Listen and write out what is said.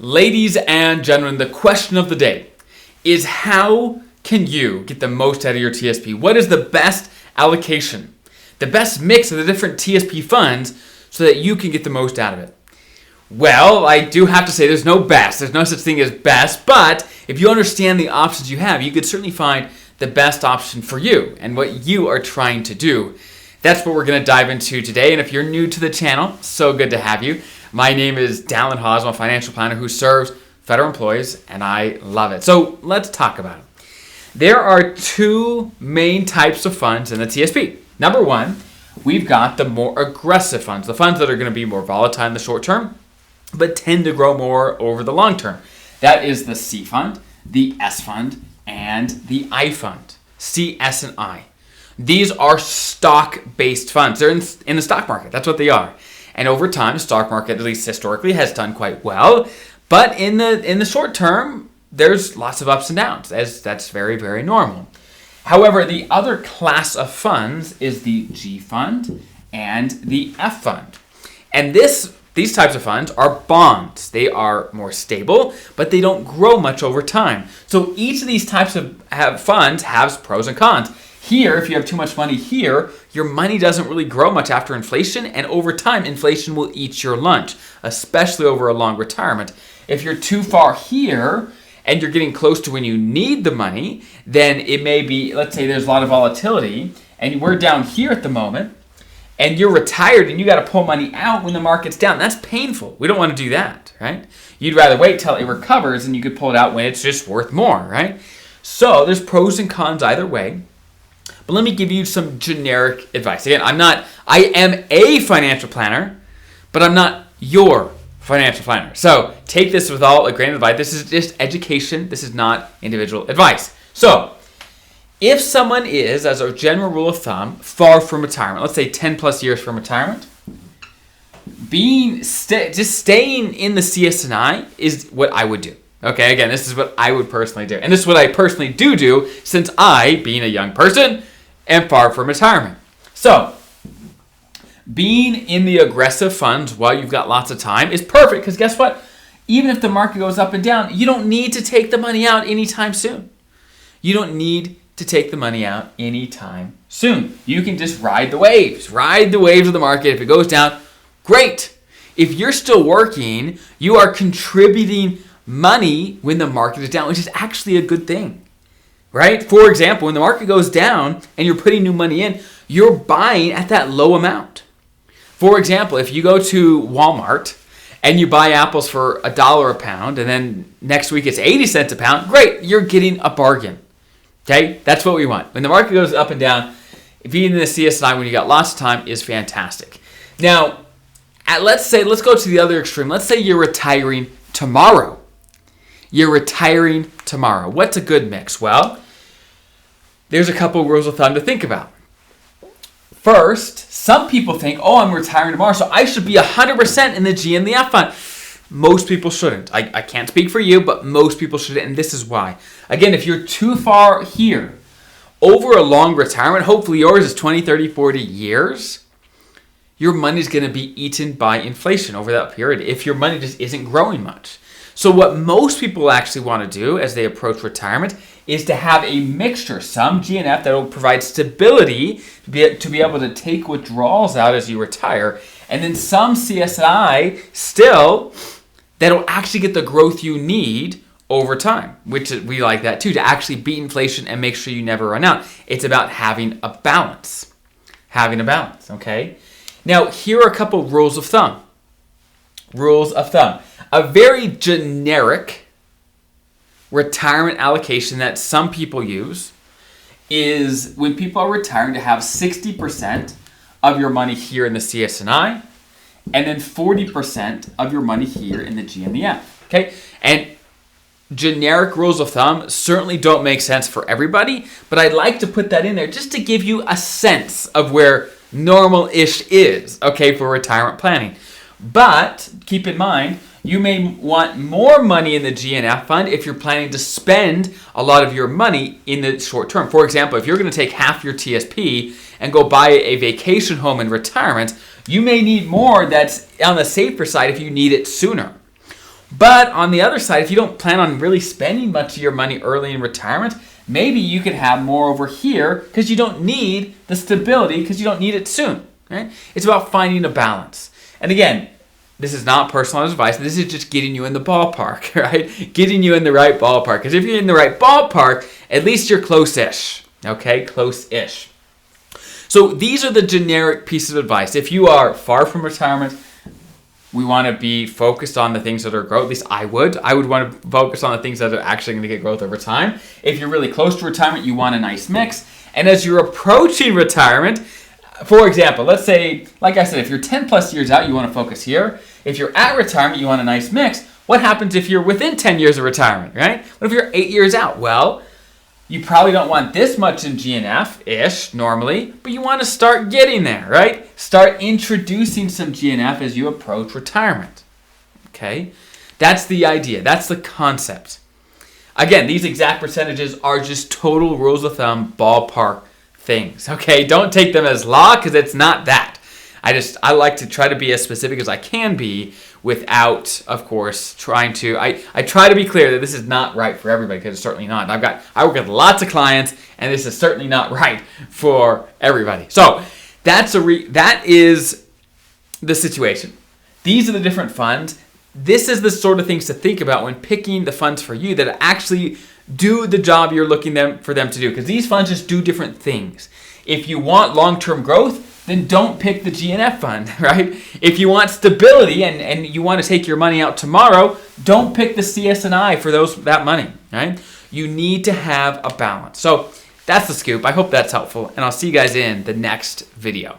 Ladies and gentlemen, the question of the day is how can you get the most out of your TSP? What is the best allocation, the best mix of the different TSP funds so that you can get the most out of it? Well, I do have to say there's no best. There's no such thing as best, but if you understand the options you have, you could certainly find the best option for you and what you are trying to do. That's what we're going to dive into today. And if you're new to the channel, so good to have you. My name is Dallin Hawes. I'm a financial planner who serves federal employees, and I love it. So let's talk about it. There are two main types of funds in the TSP. Number one, we've got the more aggressive funds, the funds that are going to be more volatile in the short term, but tend to grow more over the long term. That is the C fund, the S fund, and the I fund. C, S, and I. These are stock-based funds. They're in the stock market. That's what they are. And over time, the stock market, at least historically, has done quite well. But in the short term, there's lots of ups and downs. That's very, very normal. However, the other class of funds is the G fund and the F fund. And these types of funds are bonds. They are more stable, but they don't grow much over time. So each of these types of funds has pros and cons. Here, if you have too much money here, your money doesn't really grow much after inflation, and over time, inflation will eat your lunch, especially over a long retirement. If you're too far here, and you're getting close to when you need the money, then it may be, let's say there's a lot of volatility, and we're down here at the moment, and you're retired, and you got to pull money out when the market's down. That's painful. We don't want to do that, right? You'd rather wait till it recovers, and you could pull it out when it's just worth more, right? So there's pros and cons either way. But let me give you some generic advice. Again, I am a financial planner, but I'm not your financial planner. So take this with a grain of advice. This is just education. This is not individual advice. So if someone is, as a general rule of thumb, far from retirement, let's say 10 plus years from retirement, just staying in the CS&I is what I would do. Okay, again, this is what I would personally do. And this is what I personally do since I, being a young person, am far from retirement. So, being in the aggressive funds while you've got lots of time is perfect because guess what? Even if the market goes up and down, you don't need to take the money out anytime soon. You don't need to take the money out anytime soon. You can just ride the waves. Ride the waves of the market. If it goes down, great. If you're still working, you are contributing money when the market is down, which is actually a good thing, right? For example, when the market goes down and you're putting new money in, you're buying at that low amount. For example, if you go to Walmart and you buy apples for $1 a pound and then next week it's 80 cents a pound, great, you're getting a bargain. Okay, that's what we want. When the market goes up and down, being in the CSI when you got lots of time is fantastic. Now, let's go to the other extreme. Let's say you're retiring tomorrow. You're retiring tomorrow. What's a good mix? Well, there's a couple rules of thumb to think about. First, some people think, I'm retiring tomorrow, so I should be 100% in the G and the F fund. Most people shouldn't. I can't speak for you, but most people shouldn't, and this is why. Again, if you're too far here, over a long retirement, hopefully yours is 20, 30, 40 years, your money's going to be eaten by inflation over that period if your money just isn't growing much. So what most people actually want to do as they approach retirement is to have a mixture, some G and F that will provide stability to be able to take withdrawals out as you retire, and then some CSI still that will actually get the growth you need over time, which we like that too, to actually beat inflation and make sure you never run out. It's about having a balance. Having a balance, okay? Now, here are a couple rules of thumb. Rules of thumb. A very generic retirement allocation that some people use is when people are retiring to have 60% of your money here in the CS&I and then 40% of your money here in the G and the F. Okay? And generic rules of thumb certainly don't make sense for everybody, but I'd like to put that in there just to give you a sense of where normal-ish is, okay, for retirement planning. But keep in mind, you may want more money in the G and F fund if you're planning to spend a lot of your money in the short term. For example, if you're going to take half your TSP and go buy a vacation home in retirement, you may need more that's on the safer side if you need it sooner. But on the other side, if you don't plan on really spending much of your money early in retirement, maybe you could have more over here because you don't need the stability because you don't need it soon. Right? It's about finding a balance. And again, this is not personal advice. This is just getting you in the ballpark, right? Getting you in the right ballpark. Because if you're in the right ballpark, at least you're close-ish. Okay, close-ish. So these are the generic pieces of advice. If you are far from retirement, we want to be focused on the things that are growth. At least I would. I would want to focus on the things that are actually going to get growth over time. If you're really close to retirement, you want a nice mix. And as you're approaching retirement, for example, let's say, like I said, if you're 10 plus years out, you want to focus here. If you're at retirement, you want a nice mix. What happens if you're within 10 years of retirement, right? What if you're 8 years out? Well, you probably don't want this much in GNF-ish normally, but you want to start getting there, right? Start introducing some GNF as you approach retirement, okay? That's the idea. That's the concept. Again, these exact percentages are just total rules of thumb, ballpark things, okay? Don't take them as law because it's not that. I like to try to be as specific as I can be without, of course, trying to, I try to be clear that this is not right for everybody because it's certainly not. I work with lots of clients and this is certainly not right for everybody. So that is the situation. These are the different funds. This is the sort of things to think about when picking the funds for you that actually do the job you're looking for them to do, because these funds just do different things. If you want long-term growth, then don't pick the GNF fund, right? If you want stability and you want to take your money out tomorrow, don't pick the CS&I for that money, right? You need to have a balance. So that's the scoop. I hope that's helpful, and I'll see you guys in the next video.